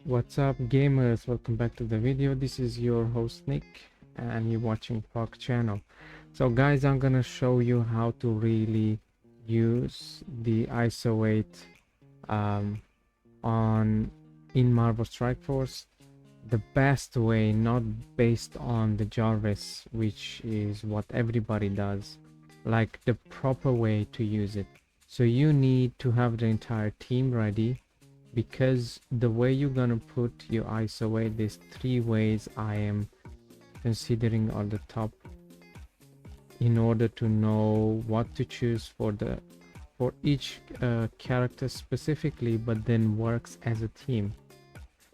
What's up, gamers? Welcome back to the video. This is your host Nick and you're watching Park channel. So guys, I'm gonna show you how to really use the ISO 8 on in Marvel Strike Force the best way, not based on the Jarvis, which is what everybody does, like the proper way to use it. So you need to have the entire team ready, because the way you're gonna put your ISO 8, there's three ways I am considering on the top in order to know what to choose for each character specifically, but then works as a team.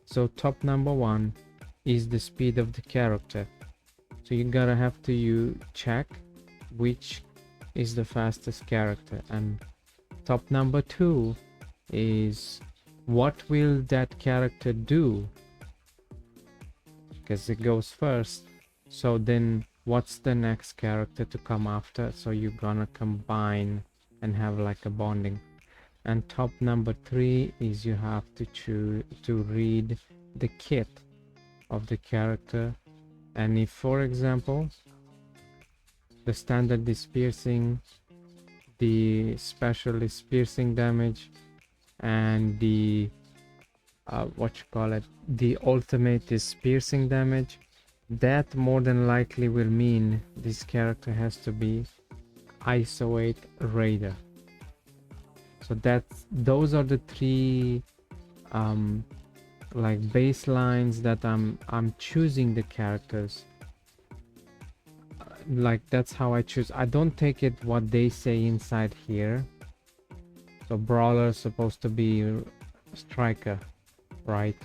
So top number one is the speed of the character. So you gotta have to check which is the fastest character, and top number two is what will that character do, because it goes first. So then what's the next character to come after, so you're gonna combine and have like a bonding. And top number three is you have to choose to read the kit of the character, and if, for example, the standard is piercing, the special is piercing damage, and the the ultimate is piercing damage, that more than likely will mean this character has to be ISO 8 Raider. So those are the three like baselines that I'm choosing the characters. Like that's how I choose. I don't take it what they say inside here. So brawler is supposed to be striker, right?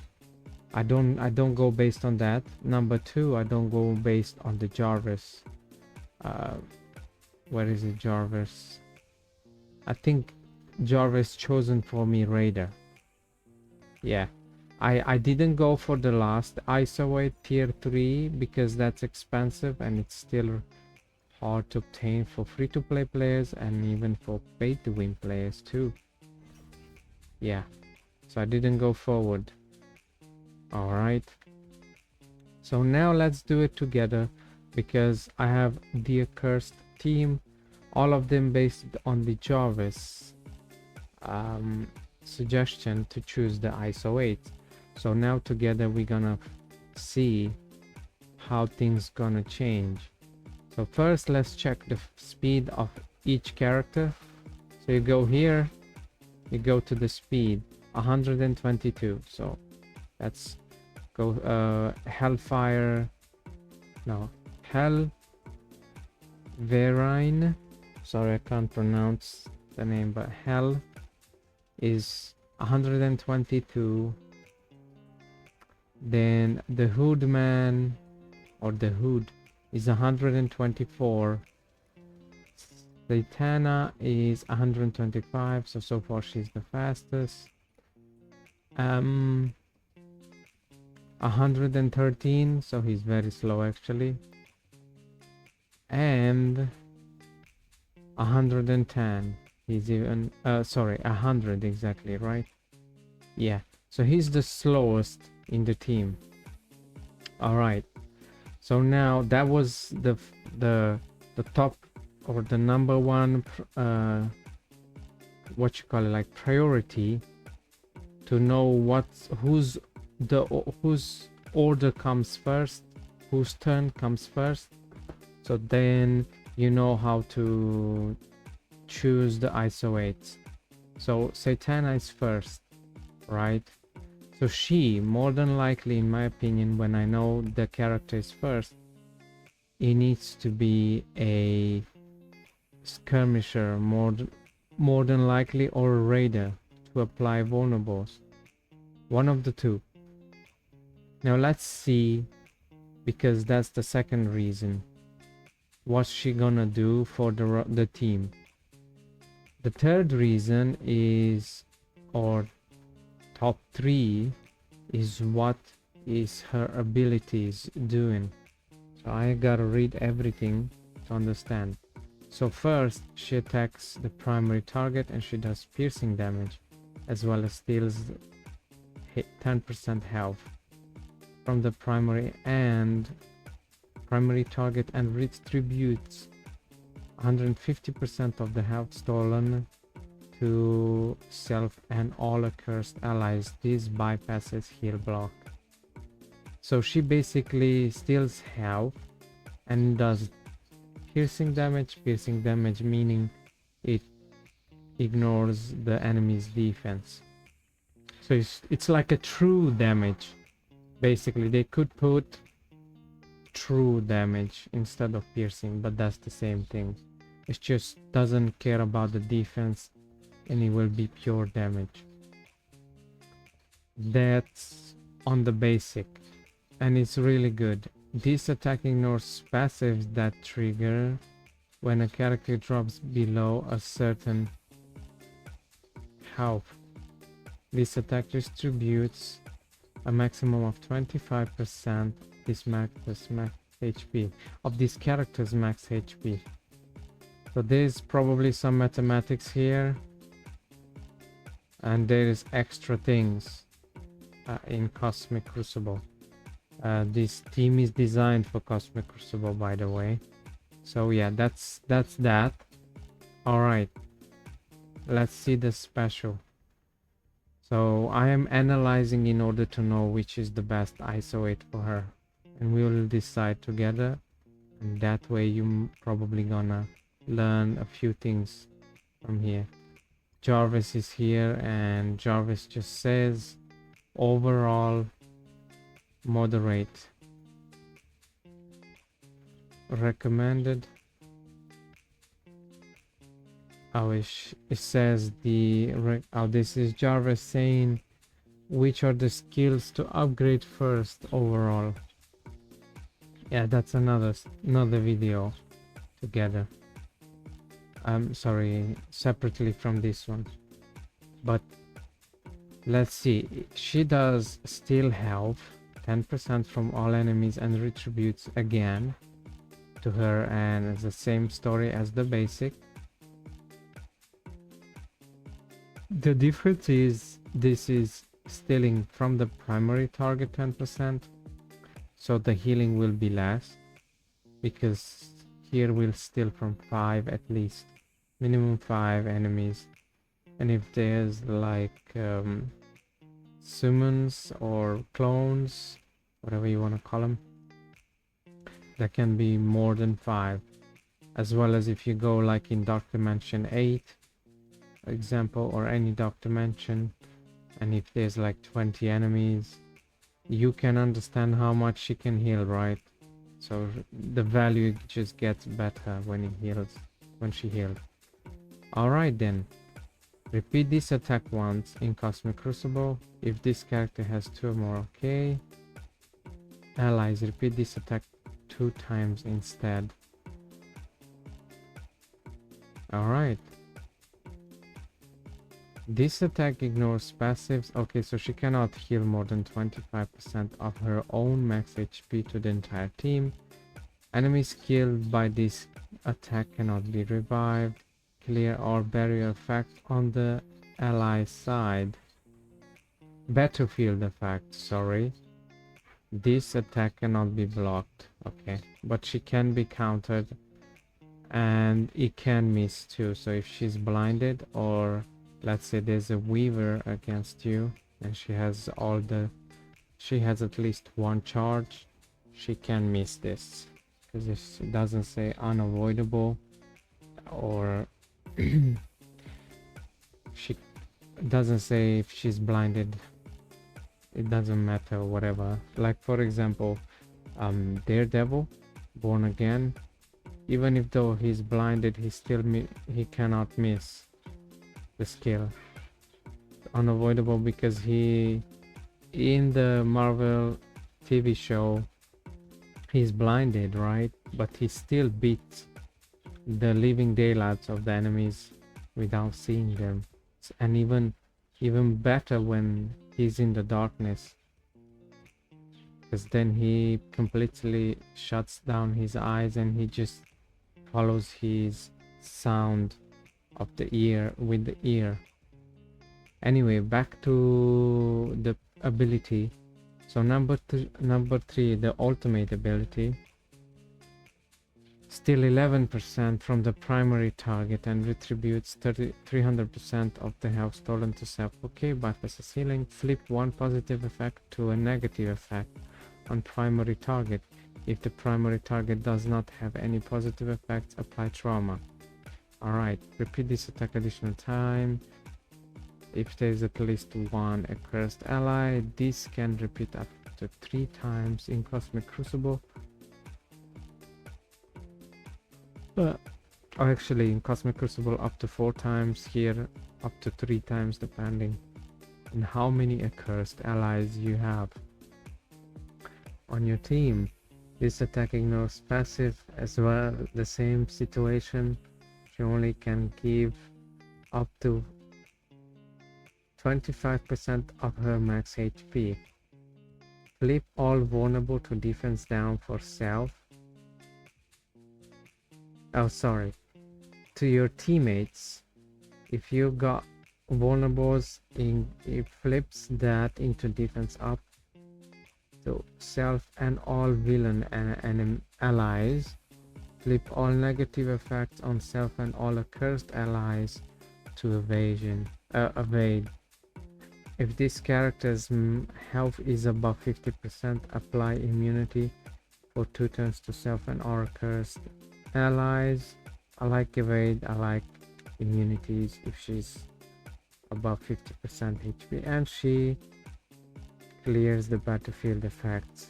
I don't go based on that. Number two, I don't go based on the Jarvis. Where is it, Jarvis? I think Jarvis chosen for me Raider. Yeah, I didn't go for the last ISO 8 tier 3 because that's expensive and it's still hard to obtain for free-to-play players and even for pay-to-win players too. Yeah, so I didn't go forward. All right, so now let's do it together, because I have the accursed team, all of them based on the Jarvis suggestion to choose the ISO 8. So now together we're gonna see how things gonna change. So first let's check the speed of each character. So you go here, you go to the speed 122. So let's go Hellfire, no, Helverine, sorry I can't pronounce the name, but Hell is 122. Then the Hoodman, or the Hood, is 124. Zatanna is 125, so far she's the fastest. 113, so he's very slow actually. And 110, he's even sorry, 100 exactly, right? Yeah, so he's the slowest in the team. All right, so now that was the top, or the number one what you call it, like priority, to know whose order comes first, whose turn comes first. So then you know how to choose the ISO 8. So Zatanna is first, right? So she, more than likely, in my opinion, when I know the character is first, it needs to be a skirmisher, more than likely, or a raider to apply vulnerables. One of the two. Now let's see, because that's the second reason. What's she gonna do for the team? The third reason is, or top three, is what is her abilities doing. So I gotta read everything to understand. So first, she attacks the primary target and she does piercing damage, as well as steals 10% health from the primary target and redistributes 150% of the health stolen to self and all accursed allies. This bypasses heal block. So she basically steals health and does piercing damage meaning it ignores the enemy's defense. So it's like a true damage. Basically they could put true damage instead of piercing, but that's the same thing. It just doesn't care about the defense and it will be pure damage. That's on the basic and it's really good. This attack ignores passives that trigger when a character drops below a certain health. This attack distributes a maximum of 25% this max HP of this character's max HP. So there's probably some mathematics here, and there is extra things in Cosmic Crucible. This team is designed for Cosmic Crucible, by the way. So yeah, that's that. All right, let's see the special. So I am analyzing in order to know which is the best ISO 8 for her, and we will decide together, and that way you probably gonna learn a few things from here. Jarvis is here and Jarvis just says overall moderate, recommended. Oh, it says this is Jarvis saying which are the skills to upgrade first overall. Yeah, that's another video together. I'm sorry, separately from this one. But let's see. She does steal health 10% from all enemies and retributes again to her, and it's the same story as the basic. The difference is this is stealing from the primary target 10%, so the healing will be less, because here we'll steal from 5 at least, minimum 5 enemies. And if there's like summons or clones, whatever you want to call them, that can be more than 5, as well as if you go like in Dark Dimension 8 example, or any Dark Dimension, and if there's like 20 enemies, you can understand how much she can heal, right? So the value just gets better when she heals. Alright then, repeat this attack once in Cosmic Crucible if this character has 2 or more. Okay, allies, repeat this attack 2 times instead. Alright, this attack ignores passives. Okay, so she cannot heal more than 25% of her own max HP to the entire team. Enemies killed by this attack cannot be revived. Clear or barrier effect on the ally side. Battlefield effect, sorry. This attack cannot be blocked. Okay, but she can be countered and it can miss too. So if she's blinded, or let's say there's a weaver against you and she has at least 1 charge, she can miss this, because if it doesn't say unavoidable, or she doesn't say if she's blinded, it doesn't matter, whatever. Like for example, Daredevil, Born Again, even if though he's blinded, he cannot miss the skill. Unavoidable, because he, in the Marvel TV show, he's blinded, right? But he still beats the living daylights of the enemies without seeing them. And even better when he's in the darkness, because then he completely shuts down his eyes and he just follows his sound of the ear with the ear. Anyway, back to the ability. So number 3, the ultimate ability, still 11% from the primary target and retributes 300% of the health stolen to self. Okay, bypasses healing. Flip one positive effect to a negative effect on primary target. If the primary target does not have any positive effects, apply trauma. Alright, repeat this attack additional time. If there is at least one accursed ally, this can repeat up to 3 times in Cosmic Crucible. Or actually in Cosmic Crucible up to 4 times, here up to 3 times depending on how many accursed allies you have on your team. This attack ignores passive as well, the same situation. She only can give up to 25% of her max HP. Flip all vulnerable to defense down for self. Oh, sorry. To your teammates. If you got vulnerables, it flips that into defense up. So self and all villain and allies. Flip all negative effects on self and all accursed allies to evade. If this character's health is above 50%, apply immunity for 2 turns to self and all accursed allies. I like evade, I like immunities if she's above 50% HP, and she clears the battlefield effects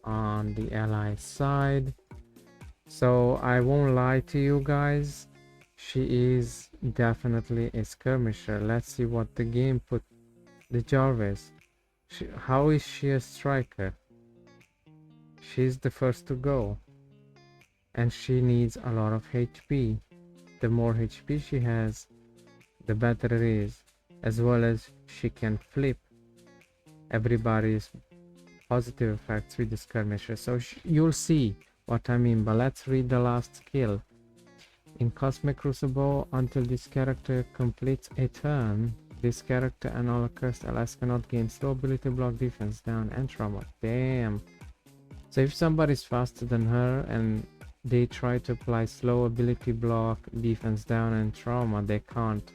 on the ally side. So I won't lie to you guys, she is definitely a skirmisher. Let's see what the game put. The Jarvis, how is she a striker? She's the first to go, and she needs a lot of HP. The more HP she has, the better it is, as well as she can flip everybody's positive effects with the skirmisher. So you'll see what I mean, but let's read the last skill. In Cosmic Crucible, until this character completes a turn, this character and all accursed allies cannot gain slow ability, block, defense down, and trauma. Damn. So if somebody's faster than her and they try to apply slow ability, block, defense down, and trauma, they can't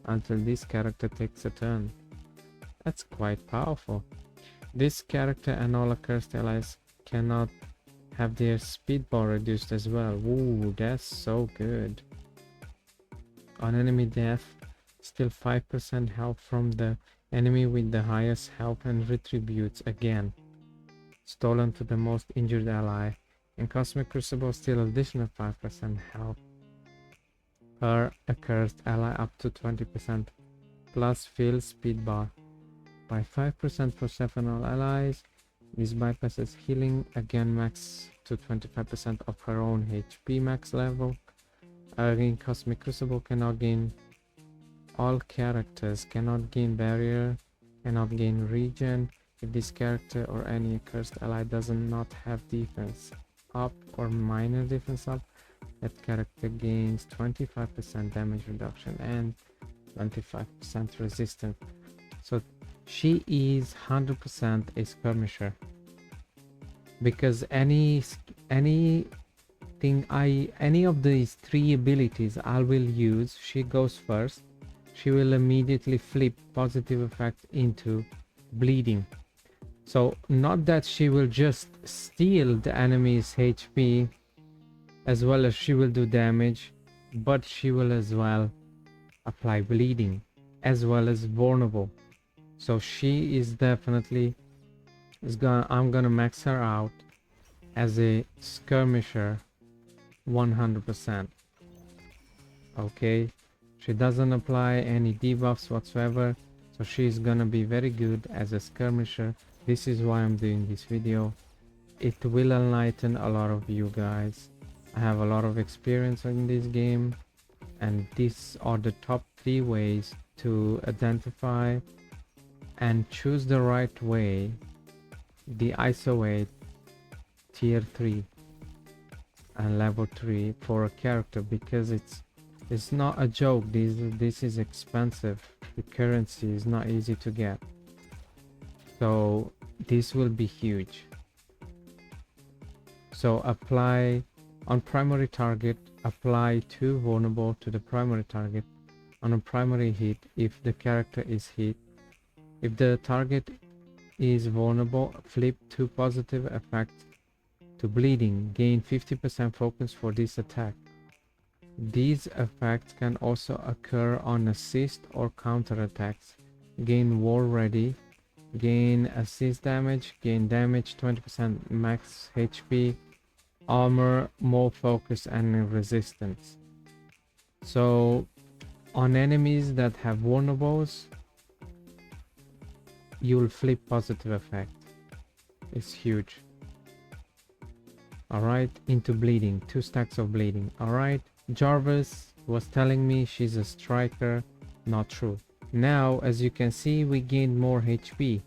until this character takes a turn. That's quite powerful. This character and all accursed allies cannot have their speed bar reduced as well. Ooh, that's so good. On enemy death, still 5% health from the enemy with the highest health and retributes again. Stolen to the most injured ally. In Cosmic Crucible, still additional 5% health per accursed ally up to 20%. Plus fill speed bar by 5% for 7 all allies. This bypasses healing, again max to 25% of her own HP max level. In Cosmic Crucible cannot gain, all characters cannot gain barrier, cannot gain regen. If this character or any accursed ally does not have defense up or minor defense up, that character gains 25% damage reduction and 25% resistance. So she is 100% a skirmisher, because any of these 3 abilities I will use, she goes first. She will immediately flip positive effect into bleeding. So not that she will just steal the enemy's HP as well as she will do damage, but she will as well apply bleeding as well as vulnerable. So she is definitely I'm gonna max her out as a skirmisher 100%. Okay, she doesn't apply any debuffs whatsoever, so she's gonna be very good as a skirmisher. This is why I'm doing this video. It will enlighten a lot of you guys. I have a lot of experience in this game, and these are the top 3 ways to identify and choose the right way the ISO 8 tier 3 and level 3 for a character, because it's not a joke. This is expensive. The currency is not easy to get. So this will be huge. So apply on primary target, apply 2 vulnerable to the primary target on a primary hit if the character is hit. If the target is vulnerable, flip 2 positive effects to bleeding. Gain 50% focus for this attack. These effects can also occur on assist or counter attacks. Gain war ready. Gain assist damage. Gain damage 20% max HP. Armor, more focus and resistance. So on enemies that have vulnerables, you'll flip positive effect. It's huge. Alright, into bleeding, 2 stacks of bleeding. Alright, Jarvis was telling me she's a striker. Not true. Now, as you can see, we gained more HP.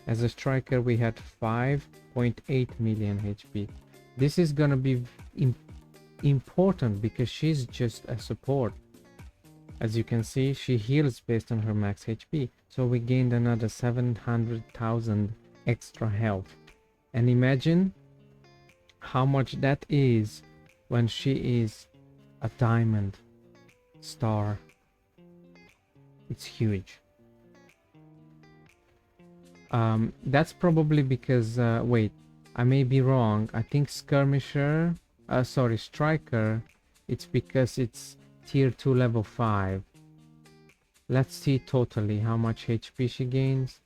As a striker, we had 5.8 million HP. This is gonna be important because she's just a support. As you can see, she heals based on her max HP. So we gained another 700,000 extra health. And imagine how much that is when she is a diamond star. It's huge. That's probably because, wait, I may be wrong. I think striker, it's because it's tier 2 level 5. Let's see totally how much HP she gains.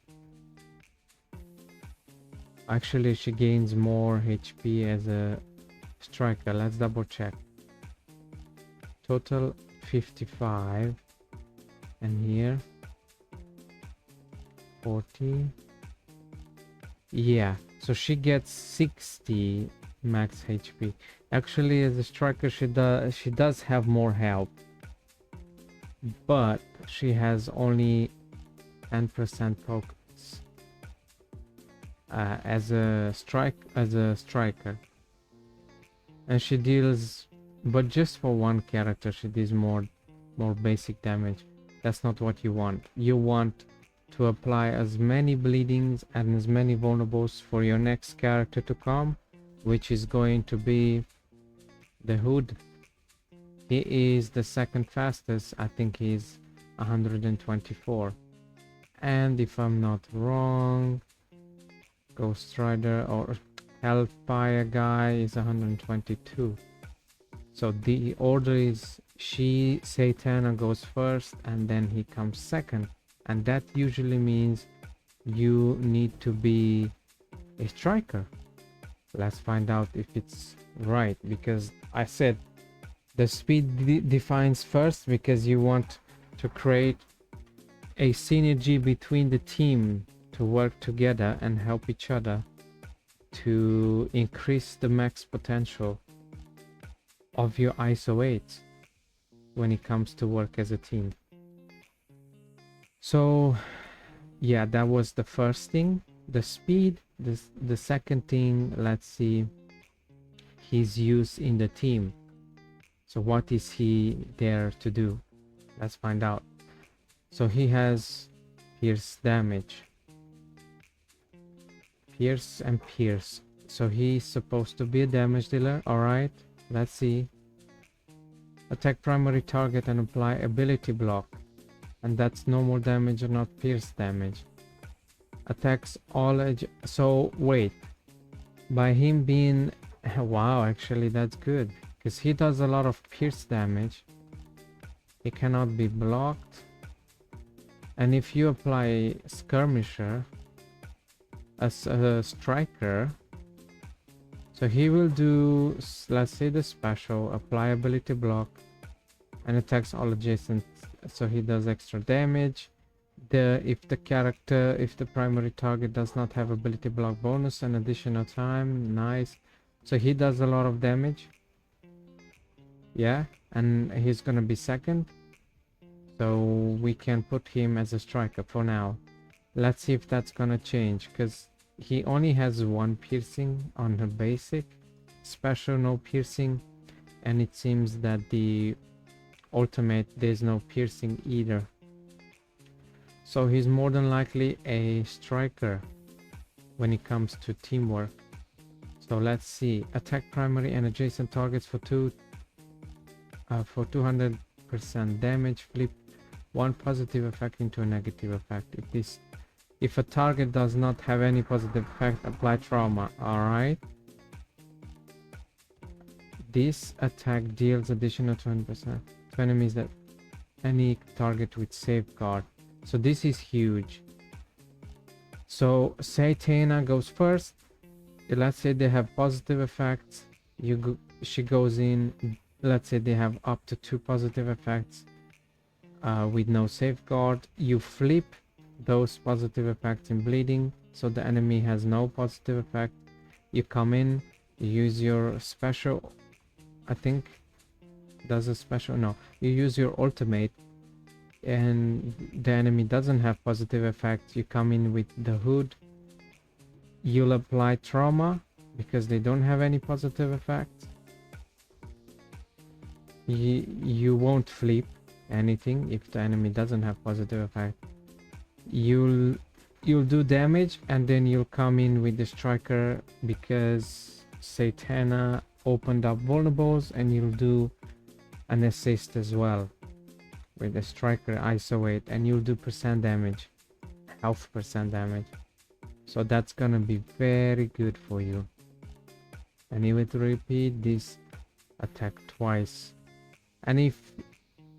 Actually, she gains more HP as a striker. Let's double check. Total 55. And here 40. Yeah, so she gets 60 max HP. Actually, as a striker, she does have more health, but she has only 10% focus as a striker, and she deals, but just for one character, she deals more basic damage. That's not what you want. You want to apply as many bleedings and as many vulnerables for your next character to come, which is going to be the Hood. He is the second fastest. I think he's 124. And if I'm not wrong, Ghost Rider or Hellfire guy is 122. So the order is Satana goes first and then he comes second. And that usually means you need to be a striker. Let's find out if it's right, because I said the speed defines first, because you want to create a synergy between the team to work together and help each other to increase the max potential of your ISO 8 when it comes to work as a team. So yeah, that was the first thing, the speed. The second thing, let's see his use in the team. So what is he there to do? Let's find out. So he has pierce damage, pierce and pierce. So he's supposed to be a damage dealer. All right, let's see. Attack primary target and apply ability block, and that's normal damage or not pierce damage. Attacks all edge. So wait, by him being wow, actually that's good, because he does a lot of pierce damage. He cannot be blocked. And if you apply skirmisher as a striker, so he will do, let's say, the special, apply ability block and attacks all adjacent. So he does extra damage. If the primary target does not have ability block bonus and additional time, nice. So he does a lot of damage. Yeah, and he's gonna be second. So we can put him as a striker for now. Let's see if that's gonna change, because he only has 1 piercing on her basic, special no piercing, and it seems that the ultimate there's no piercing either. So he's more than likely a striker. when it comes to teamwork. So let's see. Attack primary and adjacent targets for 200% damage. Flip one positive effect into a negative effect. If a target does not have any positive effect, apply trauma. Alright. This attack deals additional 20% to enemies that any target with safeguard. So this is huge. So say Tena goes first. Let's say they have positive effects. She goes in. Let's say they have up to 2 positive effects with no safeguard. You flip those positive effects in bleeding, so the enemy has no positive effect. You come in, you use your special. I think does a special. No, you use your ultimate, and the enemy doesn't have positive effects. You come in with the hood. You'll apply trauma because they don't have any positive effects. You won't flip anything if the enemy doesn't have positive effect. You'll do damage, and then you'll come in with the striker because Satana opened up vulnerables, and you'll do an assist as well with the striker isolate, and you'll do percent damage, health percent damage. So that's gonna be very good for you. And you would repeat this attack twice. And if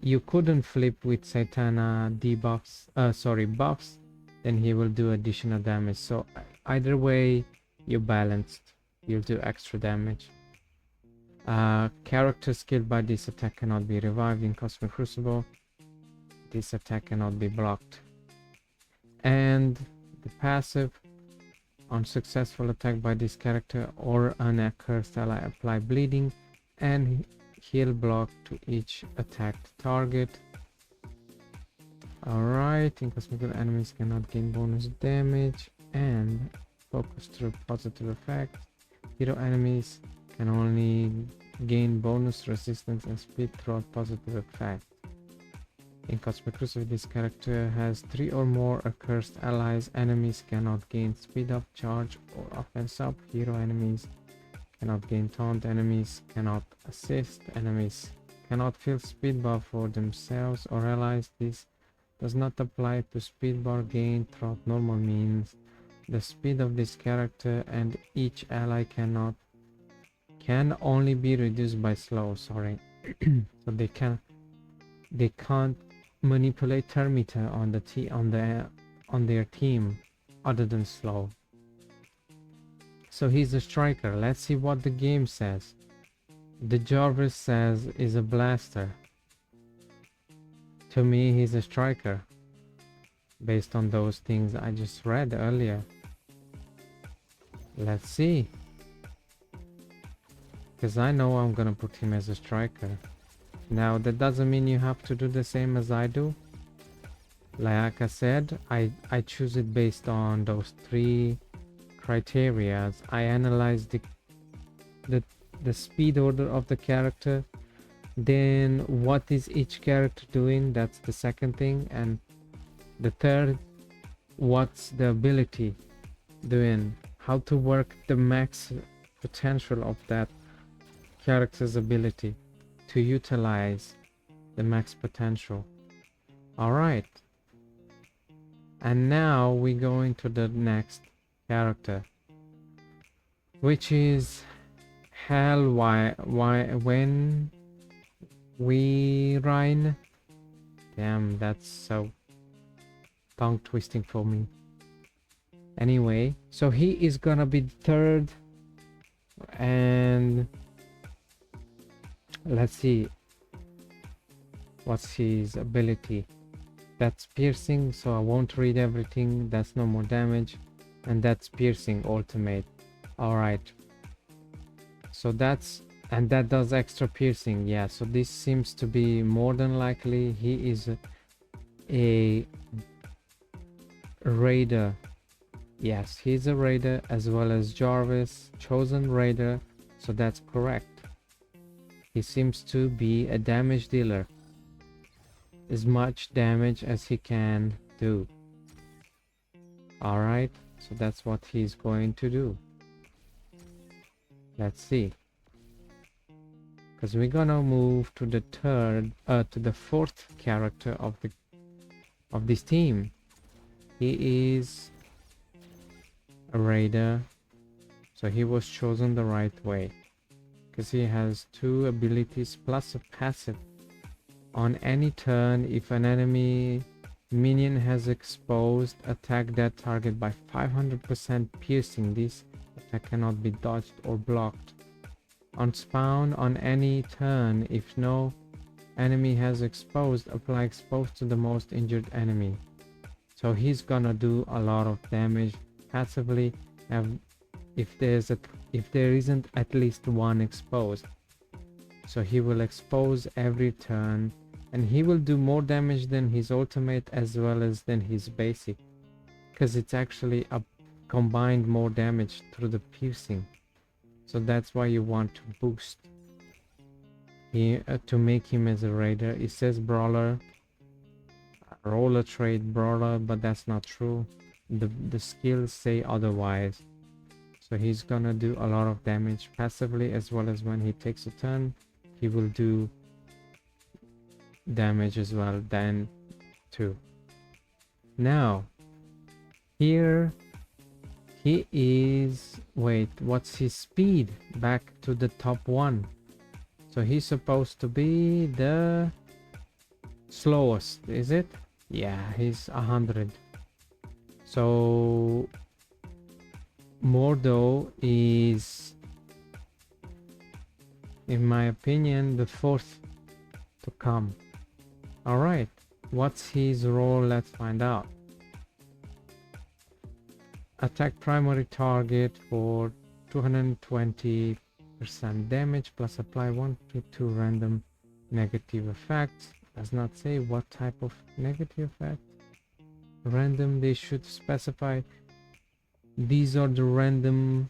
you couldn't flip with Satana debuffs, buffs, then he will do additional damage. So either way, you're balanced. You'll do extra damage. Characters killed by this attack cannot be revived in Cosmic Crucible. This attack cannot be blocked. And the passive: on successful attack by this character or an accursed ally, apply bleeding and heal block to each attacked target. Alright, inconspicuous enemies cannot gain bonus damage and focus through positive effect. Hero enemies can only gain bonus resistance and speed throughout positive effect. In Cosmic Crucible, this character has 3 or more accursed allies. Enemies cannot gain speed up, charge, or offense up. Hero enemies cannot gain taunt. Enemies cannot assist. Enemies cannot fill speed bar for themselves or allies. This does not apply to speed bar gain throughout normal means. The speed of this character and each ally can only be reduced by slow. So they can't manipulate Termita on their team other than slow. So he's a striker. Let's see what the game says. The Jarvis says is a blaster. To me, he's a striker based on those things I just read earlier. Let's see, because I know I'm gonna put him as a striker. Now that doesn't mean you have to do the same as I do. Like I said, I choose it based on those 3 criteria. I analyze the speed order of the character, then what is each character doing, that's the second thing, and the third, what's the ability doing, how to work the max potential of that character's ability to utilize the max potential. Alright, and now we go into the next character, which is Hell when we Rhine. Damn, that's so tongue twisting for me. Anyway, so he is gonna be third, and let's see what's his ability. That's piercing, so I won't read everything. That's no more damage, and that's piercing ultimate. Alright, so that does extra piercing. Yeah, so this seems to be more than likely he is a raider. Yes, he's a raider, as well as Jarvis, chosen raider, so that's correct. He seems to be a damage dealer, as much damage as he can do. Alright, So that's what he's going to do. Let's see. Because we're gonna move to the fourth character of this team. He is a raider, so he was chosen the right way because he has 2 abilities plus a passive. On any turn, if an enemy minion has exposed, attack that target by 500% piercing. This attack cannot be dodged or blocked. On spawn, on any turn, if no enemy has exposed, apply expose to the most injured enemy. So he's gonna do a lot of damage passively if there isn't at least one exposed. So he will expose every turn, and he will do more damage than his ultimate as well as than his basic, because it's actually a combined more damage through the piercing. So that's why you want to boost to make him as a raider. It says brawler, roller trade brawler, but that's not true. The skills say otherwise. So he's gonna do a lot of damage passively, as well as when he takes a turn he will do damage as well then too. Now here he is, wait, what's his speed? Back to the top 1. So he's supposed to be the slowest, is it? Yeah, he's 100. So Mordo is, in my opinion, the 4th to come. Alright, what's his role? Let's find out. Attack primary target for 220% damage plus apply 1 to 2 random negative effects. Does not say what type of negative effect. Random, they should specify these are the random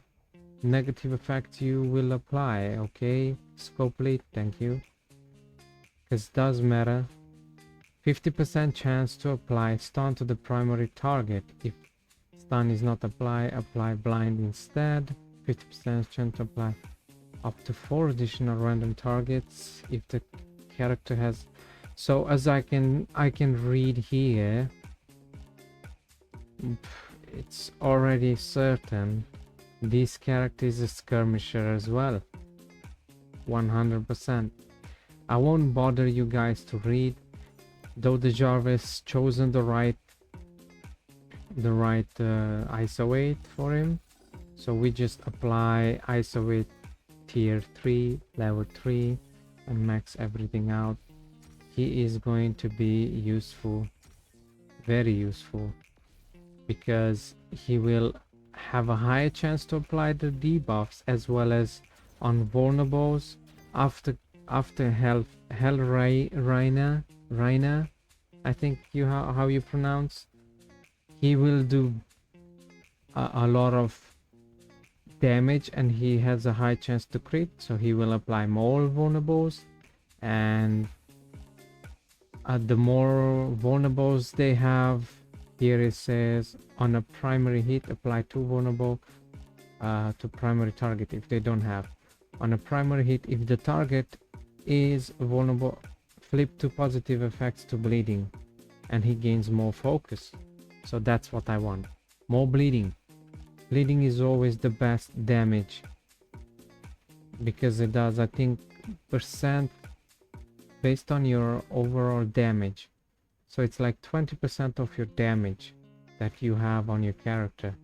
negative effects you will apply. Okay, scope lead, thank you, because does matter. 50% chance to apply stun to the primary target. If stun is not applied, apply blind instead. 50% chance to apply up to 4 additional random targets if the character has. So as I can read here, it's already certain this character is a skirmisher as well. 100%. I won't bother you guys to read, though the Jarvis chosen the right ISO 8 for him. So we just apply ISO 8 tier 3, level 3, and max everything out. He is going to be useful, very useful, because he will have a higher chance to apply the debuffs as well as on vulnerables after Reina, I think how you pronounce. He will do a lot of damage and he has a high chance to crit, so he will apply more vulnerables, and the more vulnerables they have, here it says on a primary hit apply 2 vulnerable to primary target if they don't have. On a primary hit, if the target is vulnerable, flip 2 positive effects to bleeding, and he gains more focus. So that's what I want, more bleeding. Bleeding is always the best damage because it does, I think, percent based on your overall damage. So it's like 20% of your damage that you have on your character.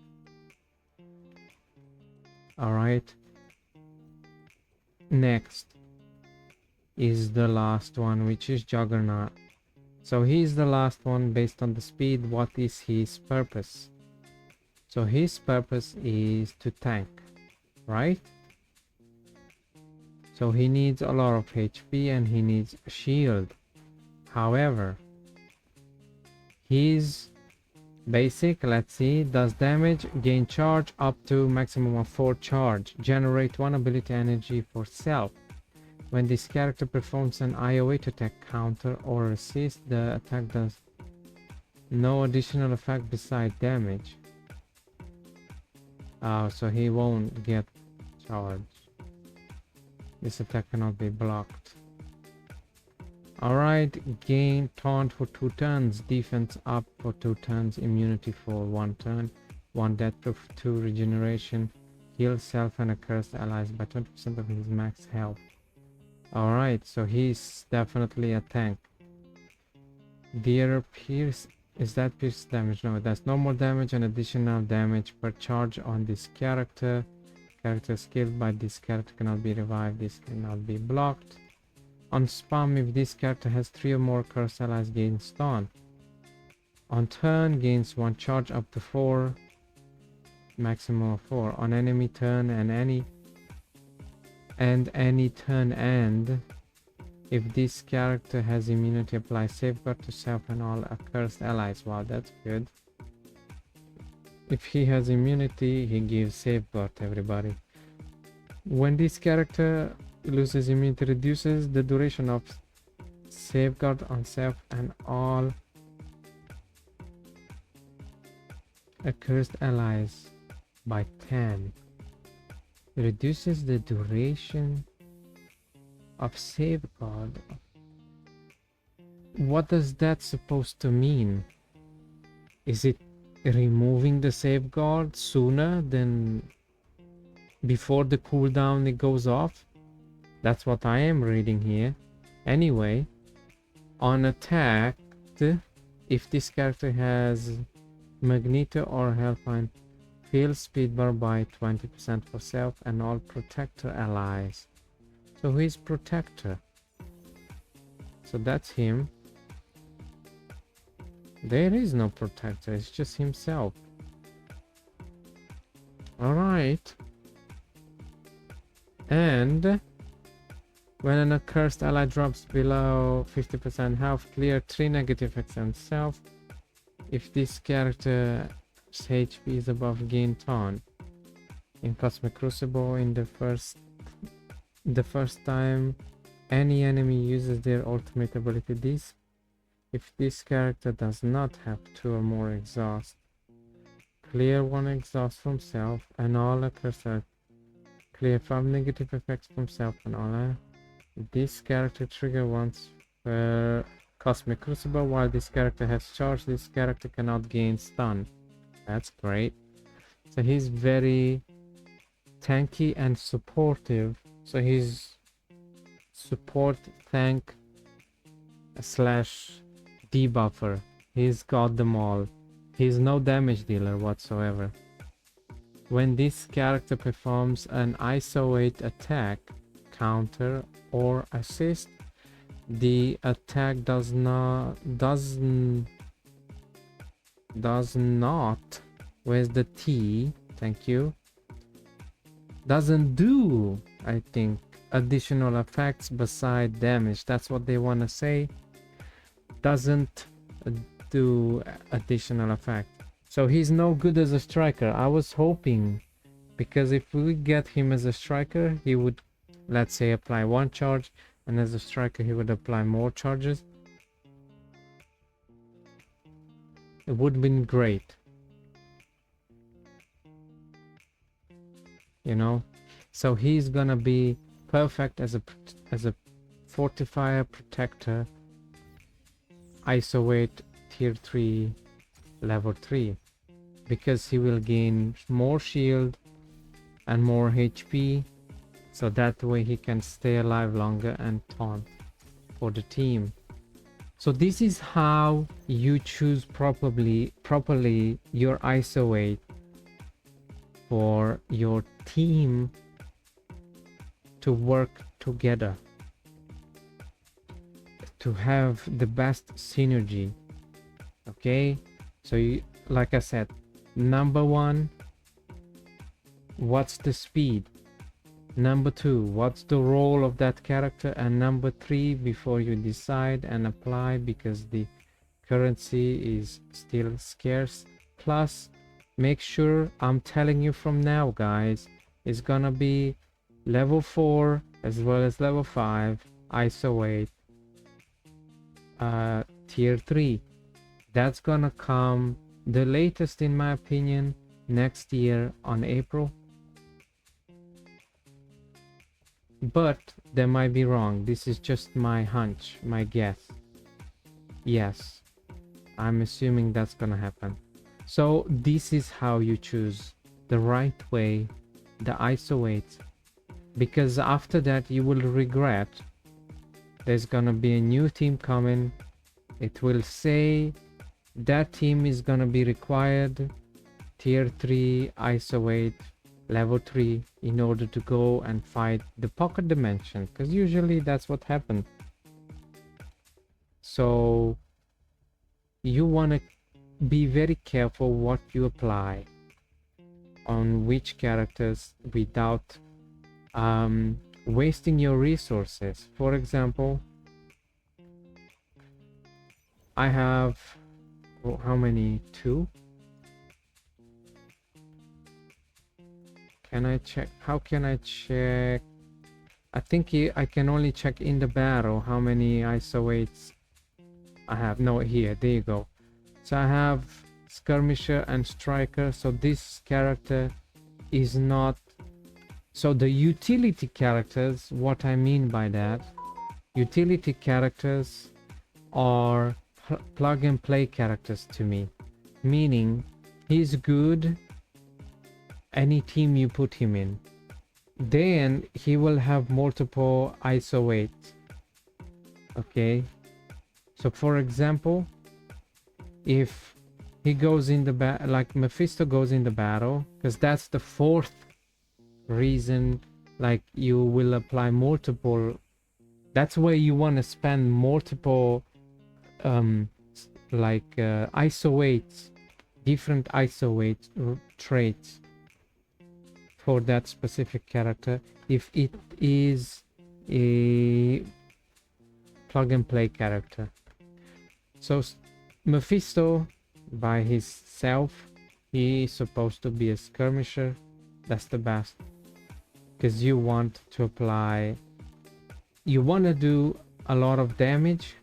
Alright. Next is the last one, which is Juggernaut. So he's the last one based on the speed. What is his purpose? So his purpose is to tank, right? So he needs a lot of HP and he needs a shield. However, his basic, let's see, does damage, gain charge up to maximum of 4 charge, generate 1 ability energy for self. When this character performs an IO8 attack counter or assist, the attack does no additional effect beside damage. So he won't get charged. This attack cannot be blocked. Alright, gain taunt for 2 turns, defense up for 2 turns, immunity for 1 turn, 1 death proof, 2 regeneration, heal self and accursed allies by 20% of his max health. Alright, so he's definitely a tank. Dear Pierce, is that pierce damage? No, that's normal damage and additional damage per charge on this character. Character skilled by this character cannot be revived, this cannot be blocked. On spam, if this character has 3 or more cursed allies, gains taunt. On turn, gains 1 charge up to 4, maximum of 4. On enemy turn and any turn end, if this character has immunity, apply safeguard to self and all accursed allies. Wow, that's good. If he has immunity, he gives safeguard to everybody. When this character loses immunity, reduces the duration of safeguard on self and all accursed allies by 10. Reduces the duration of safeguard. What is that supposed to mean? Is it removing the safeguard sooner than before the cooldown it goes off? That's what I am reading here. Anyway, on attack, if this character has Magneto or Hellfire, fill speed bar by 20% for self and all protector allies. So who is protector? So that's him. There is no protector, it's just himself. Alright. And when an accursed ally drops below 50% health, clear 3 negative effects on self. If this character's HP is above, gain taunt. In Cosmic Crucible, in the first time any enemy uses their ultimate ability, if this character does not have 2 or more exhaust, clear 1 exhaust from self and all accursed allies. Clear 5 negative effects from self and all. This character trigger once per Cosmic Crucible. While this character has charge, this character cannot gain stun. That's great. So he's very tanky and supportive. So he's support tank slash debuffer. He's got them all. He's no damage dealer whatsoever. When this character performs an isolate attack, counter or assist, the attack does not, where's the T, thank you, doesn't do, I think, additional effects beside damage. That's what they want to say. Doesn't do additional effect. So he's no good as a striker. I was hoping, because if we get him as a striker, he would, let's say, apply 1 charge, and as a striker he would apply more charges. It would have been great, you know. So he's gonna be perfect as a fortifier, protector, isolate, tier 3, level 3, because he will gain more shield and more HP, so that way he can stay alive longer and taunt for the team. So this is how you choose properly your isolate for your team to work together, to have the best synergy. Okay, so you, like I said, number 1, what's the speed? Number 2, what's the role of that character? And number 3, before you decide and apply, because the currency is still scarce. Plus, make sure, I'm telling you from now, guys, it's gonna be level 4 as well as level 5 isolate, tier 3. That's gonna come the latest, in my opinion, next year on April. But that might be wrong. This is just my hunch, my guess. Yes, I'm assuming that's gonna happen. So this is how you choose the right way, the ISO weight, because after that you will regret. There's gonna be a new team coming. It will say that team is gonna be required tier 3 ISO weight level 3 in order to go and fight the pocket dimension, because usually that's what happens. So you want to be very careful what you apply on which characters without wasting your resources. For example, I have how many? 2. Can I check? How can I check? I think I can only check in the battle how many ISO weights I have. No, here, there you go. So I have skirmisher and striker. So this character is not. So the utility characters, what I mean by that, utility characters are plug and play characters to me. Meaning he's good any team you put him in. Then he will have multiple ISO weights. Okay. So for example, if he goes in the like Mephisto goes in the battle, because that's the 4th reason, like you will apply multiple, that's where you want to spend multiple ISO weights, different ISO weight traits for that specific character if it is a plug and play character. So Mephisto by himself, he is supposed to be a skirmisher. That's the best, because you want to apply, you want to do a lot of damage.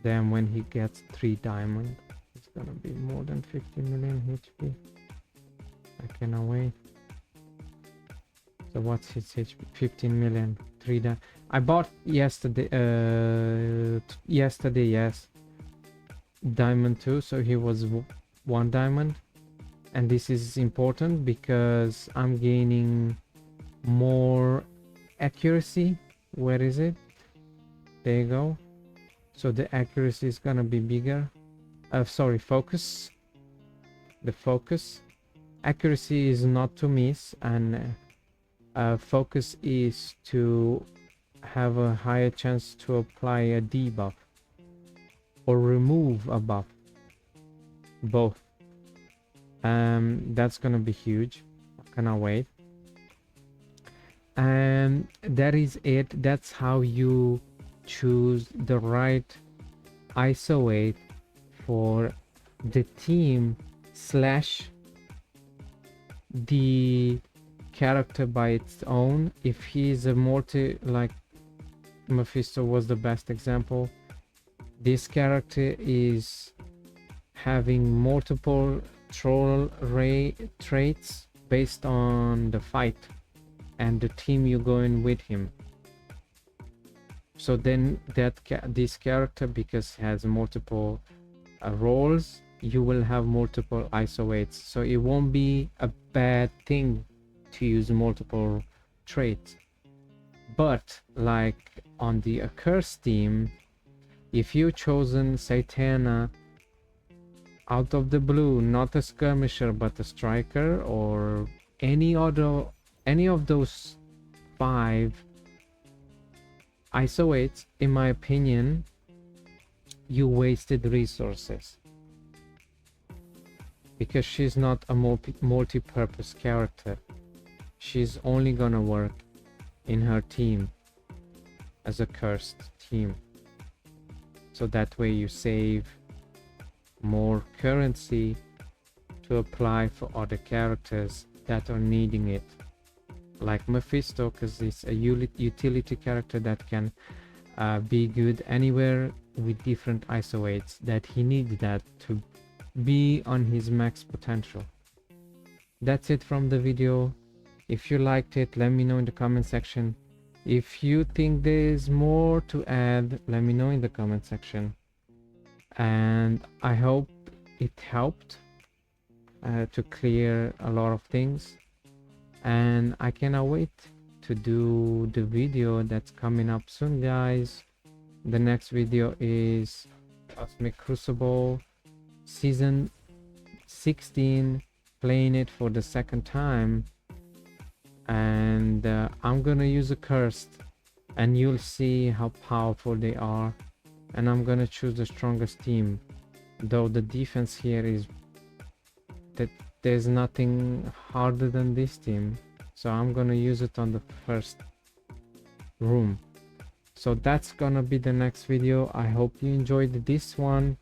Then when he gets 3 diamond, it's gonna be more than 50 million HP. I cannot wait. So what's his HP? 15 million. 3 diamond. I bought yesterday. Yesterday, yes. Diamond 2. So he was 1 diamond, and this is important because I'm gaining more accuracy. Where is it? There you go. So the accuracy is gonna be bigger. Sorry, focus. The focus. Accuracy is not to miss, and focus is to have a higher chance to apply a debuff or remove a buff. Both. That's gonna be huge. I cannot wait. And that is it. That's how you choose the right ISO weight for the team / the character by its own. If he's a multi, like Mephisto was the best example, this character is having multiple troll ray traits based on the fight and the team you go in with him. So then this character, because he has multiple roles, you will have multiple ISO weights. So it won't be a bad thing to use multiple traits. But like on the accursed team, if you've chosen Satana out of the blue, not a skirmisher but a striker, or any of those 5 ISO weights, in my opinion, you wasted resources, because she's not a multi-purpose character. She's only gonna work in her team as a cursed team, so that way you save more currency to apply for other characters that are needing it, like Mephisto, because it's a utility character that can be good anywhere with different ISO weights that he needs that to be on his max potential. That's it from the video. If you liked it, let me know in the comment section. If you think there's more to add, let me know in the comment section. And I hope it helped to clear a lot of things, and I cannot wait to do the video that's coming up soon, guys. The next video is Cosmic Crucible Season 16, playing it for the second time, and I'm gonna use a cursed, and you'll see how powerful they are. And I'm gonna choose the strongest team, though the defense here is that there's nothing harder than this team, so I'm gonna use it on the first room. So that's gonna be the next video. I hope you enjoyed this one.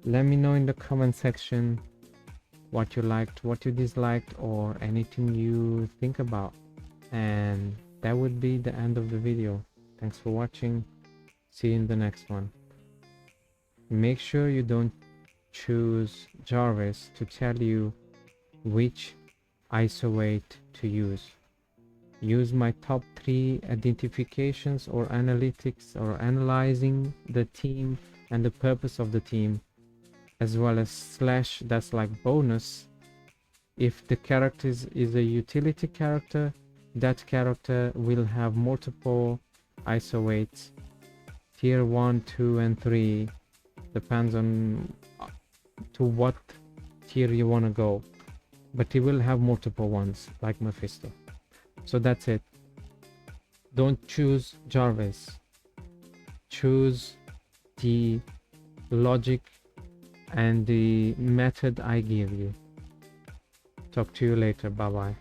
Let me know in the comment section what you liked, what you disliked, or anything you think about. And that would be the end of the video. Thanks for watching. See you in the next one. Make sure you don't choose Jarvis to tell you which ISO weight to use. Use my top 3 identifications or analytics, or analyzing the team and the purpose of the team, as well as slash, that's like bonus. If the character is a utility character, that character will have multiple ISO weights, tier 1, 2 and 3, depends on to what tier you want to go, but it will have multiple ones like Mephisto. So that's it. Don't choose Jarvis, choose the logic and the method I give you. Talk to you later. Bye bye.